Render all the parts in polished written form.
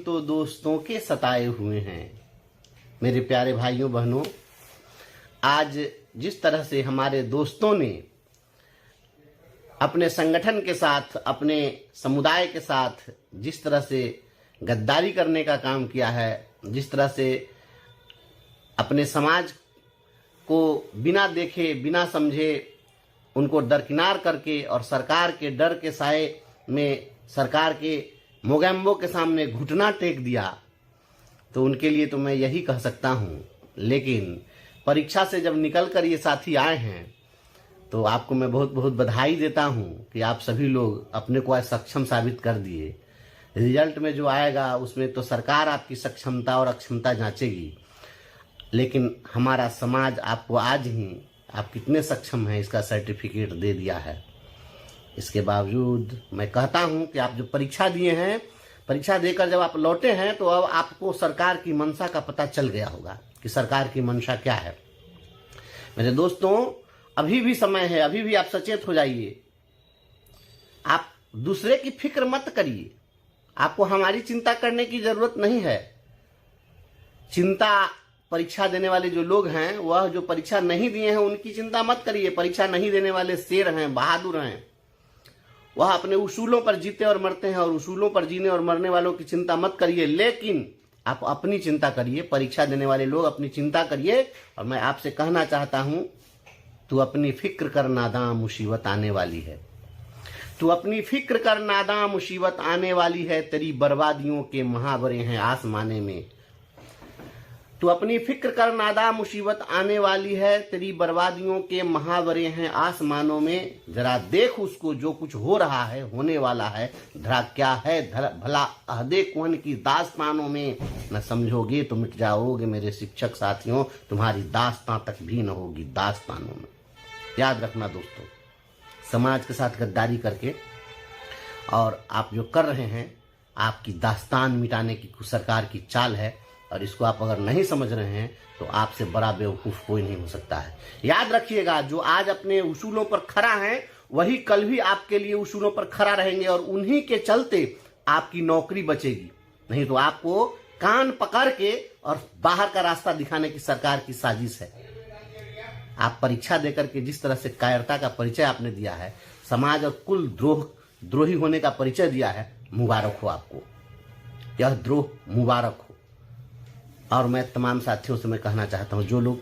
तो दोस्तों के सताए हुए हैं। मेरे प्यारे भाइयों बहनों, आज जिस तरह से हमारे दोस्तों ने अपने संगठन के साथ, अपने समुदाय के साथ जिस तरह से गद्दारी करने का काम किया है, जिस तरह से अपने समाज को बिना देखे बिना समझे उनको दरकिनार करके और सरकार के डर के साए में सरकार के मोगैम्बो के सामने घुटना टेक दिया, तो उनके लिए तो मैं यही कह सकता हूँ। लेकिन परीक्षा से जब निकल कर ये साथी आए हैं तो आपको मैं बहुत बहुत बधाई देता हूँ कि आप सभी लोग अपने को आज सक्षम साबित कर दिए। रिजल्ट में जो आएगा उसमें तो सरकार आपकी सक्षमता और अक्षमता जांचेगी, लेकिन हमारा समाज आपको आज ही आप कितने सक्षम हैं इसका सर्टिफिकेट दे दिया है। इसके बावजूद मैं कहता हूं कि आप जो परीक्षा दिए हैं, परीक्षा देकर जब आप लौटे हैं तो अब आपको सरकार की मंशा का पता चल गया होगा कि सरकार की मंशा क्या है। मेरे दोस्तों, अभी भी समय है, अभी भी आप सचेत हो जाइए। आप दूसरे की फिक्र मत करिए, आपको हमारी चिंता करने की जरूरत नहीं है। चिंता परीक्षा देने वाले जो लोग हैं, वह जो परीक्षा नहीं दिए हैं उनकी चिंता मत करिए। परीक्षा नहीं देने वाले शेर हैं, बहादुर हैं, वह अपने उसूलों पर जीते और मरते हैं, और उसूलों पर जीने और मरने वालों की चिंता मत करिए। लेकिन आप अपनी चिंता करिए, परीक्षा देने वाले लोग अपनी चिंता करिए। और मैं आपसे कहना चाहता हूं, तू अपनी फिक्र कर नादां, मुसीबत आने वाली है। तू अपनी फिक्र कर नादां, मुसीबत आने वाली है। तेरी बर्बादियों के महावरे हैं आसमाने में। तू अपनी फिक्र कर नादां, मुसीबत आने वाली है। तेरी बर्बादियों के महावरे हैं आसमानों में। जरा देख उसको, जो कुछ हो रहा है, होने वाला है, धरा क्या है भला अहदे कुहन की दास्तानों में। न समझोगे तो मिट जाओगे मेरे शिक्षक साथियों, तुम्हारी दास्तां तक भी न होगी दास्तानों में। याद रखना दोस्तों, समाज के साथ गद्दारी करके और आप जो कर रहे हैं, आपकी दास्तान मिटाने की सरकार की चाल है। और इसको आप अगर नहीं समझ रहे हैं तो आपसे बड़ा बेवकूफ कोई नहीं हो सकता है। याद रखिएगा, जो आज अपने उसूलों पर खड़ा है वही कल भी आपके लिए उसूलों पर खड़ा रहेंगे, और उन्हीं के चलते आपकी नौकरी बचेगी। नहीं तो आपको कान पकड़ के और बाहर का रास्ता दिखाने की सरकार की साजिश है। आप परीक्षा देकर के जिस तरह से कायरता का परिचय आपने दिया है, समाज और कुल द्रोही होने का परिचय दिया है, मुबारक हो आपको। यह द्रोह मुबारक हो। और मैं तमाम साथियों से मैं कहना चाहता हूं, जो लोग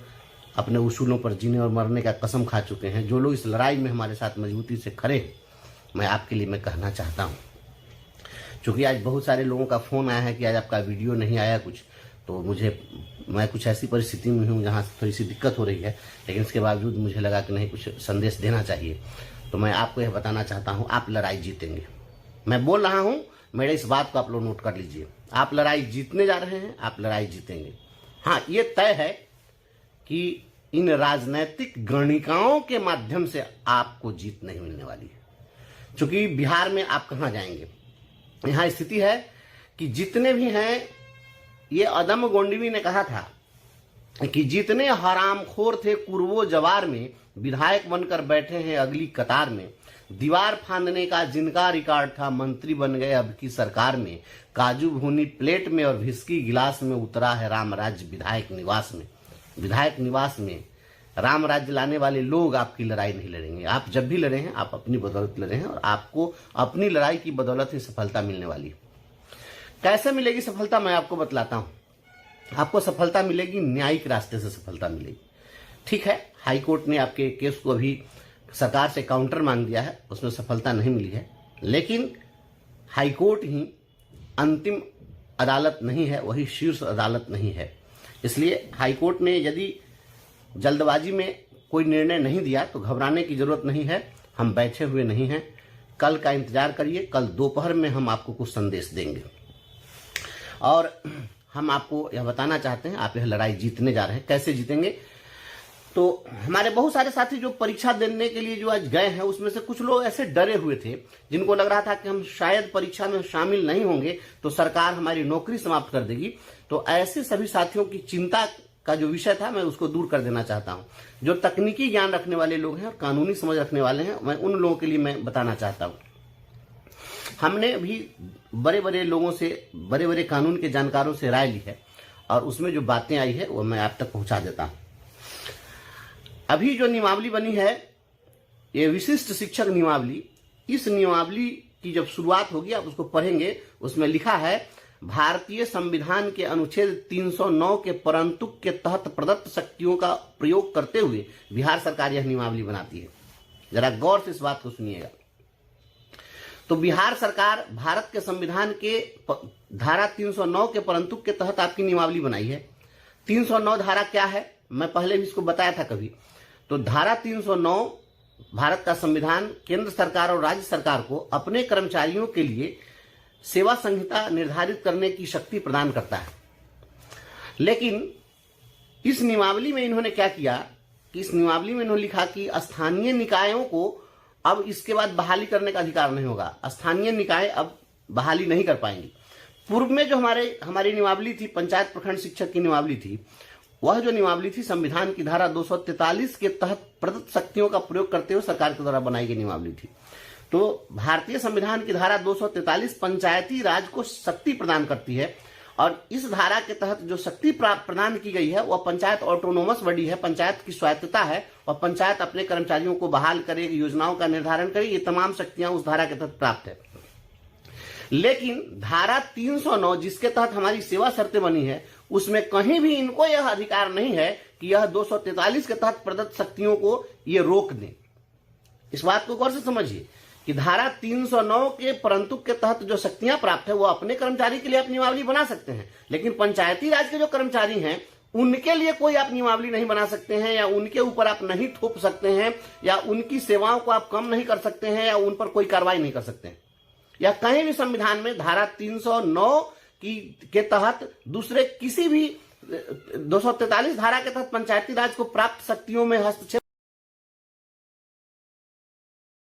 अपने उसूलों पर जीने और मरने का कसम खा चुके हैं, जो लोग इस लड़ाई में हमारे साथ मजबूती से खड़े हैं, मैं आपके लिए मैं कहना चाहता हूं। चूंकि आज बहुत सारे लोगों का फोन आया है कि आज आपका वीडियो नहीं आया कुछ, तो मैं कुछ ऐसी परिस्थिति में हूँ जहाँ थोड़ी सी दिक्कत हो रही है, लेकिन इसके बावजूद मुझे लगा कि नहीं, कुछ संदेश देना चाहिए। तो मैं आपको यह बताना चाहता हूँ, आप लड़ाई जीतेंगे। मैं बोल रहा हूँ, मेरे इस बात को आप लोग नोट कर लीजिए। आप लड़ाई जीतने जा रहे हैं, आप लड़ाई जीतेंगे। हाँ, ये तय है कि इन राजनैतिक गणिकाओं के माध्यम से आपको जीत नहीं मिलने वाली है। क्योंकि बिहार में आप कहाँ जाएंगे, यहाँ स्थिति है कि जितने भी हैं, ये अदम गोंडवी ने कहा था कि जितने हरामखोर थे कुर्वो जवार में, विधायक बनकर बैठे हैं अगली कतार में। दीवार फांदने का जिनका रिकॉर्ड था, मंत्री बन गए अब की सरकार में। काजू भूनी प्लेट में और विस्की गिलास में उतरा है राम राज्य विधायक निवास में। विधायक निवास में राम राज्य लाने वाले लोग आपकी लड़ाई नहीं लड़ेंगे। आप जब भी लड़े हैं, आप अपनी बदौलत लड़े हैं, और आपको अपनी लड़ाई की बदौलत ही सफलता मिलने वाली है। कैसे मिलेगी सफलता, मैं आपको बतलाता हूं। आपको सफलता मिलेगी, न्यायिक रास्ते से सफलता मिलेगी। ठीक है, हाईकोर्ट ने आपके केस को अभी सरकार से काउंटर मांग दिया है, उसमें सफलता नहीं मिली है, लेकिन हाईकोर्ट ही अंतिम अदालत नहीं है, वही शीर्ष अदालत नहीं है। इसलिए हाईकोर्ट ने यदि जल्दबाजी में कोई निर्णय नहीं दिया तो घबराने की जरूरत नहीं है। हम बैठे हुए नहीं हैं, कल का इंतजार करिए। कल दोपहर में हम आपको कुछ संदेश देंगे, और हम आपको यह बताना चाहते हैं, आप यह लड़ाई जीतने जा रहे हैं। कैसे जीतेंगे, तो हमारे बहुत सारे साथी जो परीक्षा देने के लिए जो आज गए हैं, उसमें से कुछ लोग ऐसे डरे हुए थे जिनको लग रहा था कि हम शायद परीक्षा में शामिल नहीं होंगे तो सरकार हमारी नौकरी समाप्त कर देगी। तो ऐसे सभी साथियों की चिंता का जो विषय था, मैं उसको दूर कर देना चाहता हूं। जो तकनीकी ज्ञान रखने वाले लोग हैं और कानूनी समझ रखने वाले हैं, मैं उन लोगों के लिए मैं बताना चाहता हूं। हमने भी बड़े बड़े लोगों से, बड़े बड़े कानून के जानकारों से राय ली है और उसमें जो बातें आई है वो मैं आप तक पहुंचा देता हूं। अभी जो नियमावली बनी है, ये विशिष्ट शिक्षक नियमावली, इस नियमावली की जब शुरुआत होगी आप उसको पढ़ेंगे, उसमें लिखा है भारतीय संविधान के अनुच्छेद 309 के परंतुक के तहत प्रदत्त शक्तियों का प्रयोग करते हुए बिहार सरकार यह नियमावली बनाती है। जरा गौर से इस बात को सुनिएगा। तो बिहार सरकार भारत के संविधान के धारा 309 के परंतुक के तहत आपकी नियमावली बनाई है। 309 धारा क्या है, मैं पहले भी इसको बताया था कभी। तो धारा 309 भारत का संविधान केंद्र सरकार और राज्य सरकार को अपने कर्मचारियों के लिए सेवा संहिता निर्धारित करने की शक्ति प्रदान करता है। लेकिन इस नियमावली में इन्होंने क्या किया कि इस नियमावली में इन्होंने लिखा कि स्थानीय निकायों को अब इसके बाद बहाली करने का अधिकार नहीं होगा। स्थानीय निकाय अब बहाली नहीं कर पाएंगे। पूर्व में जो हमारी नियमावली थी, पंचायत प्रखंड शिक्षक की नियमावली थी, वह जो नियमावली थी संविधान की धारा 243 के तहत प्रदत्त शक्तियों का प्रयोग करते हुए सरकार के द्वारा बनाई गई नियमावली थी। तो भारतीय संविधान की धारा 243 पंचायती राज को शक्ति प्रदान करती है और इस धारा के तहत जो शक्ति प्रदान की गई है वह पंचायत ऑटोनोमस बॉडी है, पंचायत की स्वायत्तता है और पंचायत अपने कर्मचारियों को बहाल करे, योजनाओं का निर्धारण करे, ये तमाम शक्तियां उस धारा के तहत प्राप्त है। लेकिन धारा 309 जिसके तहत हमारी सेवा शर्तें बनी है, उसमें कहीं भी इनको यह अधिकार नहीं है कि यह 243 के तहत प्रदत्त शक्तियों को ये रोक दें। इस बात को गौर से समझिए कि धारा 309 के परंतुक के तहत जो शक्तियां प्राप्त है वो अपने कर्मचारी के लिए आप नियमावली बना सकते हैं, लेकिन पंचायती राज के जो कर्मचारी हैं उनके लिए कोई आप नियमावली नहीं बना सकते हैं, या उनके ऊपर आप नहीं थोप सकते हैं, या उनकी सेवाओं को आप कम नहीं कर सकते हैं, या उन पर कोई कार्रवाई नहीं कर सकते हैं। या कहीं भी संविधान में धारा 309 के तहत दूसरे किसी भी 243 धारा के तहत पंचायती राज को प्राप्त शक्तियों में हस्तक्षेप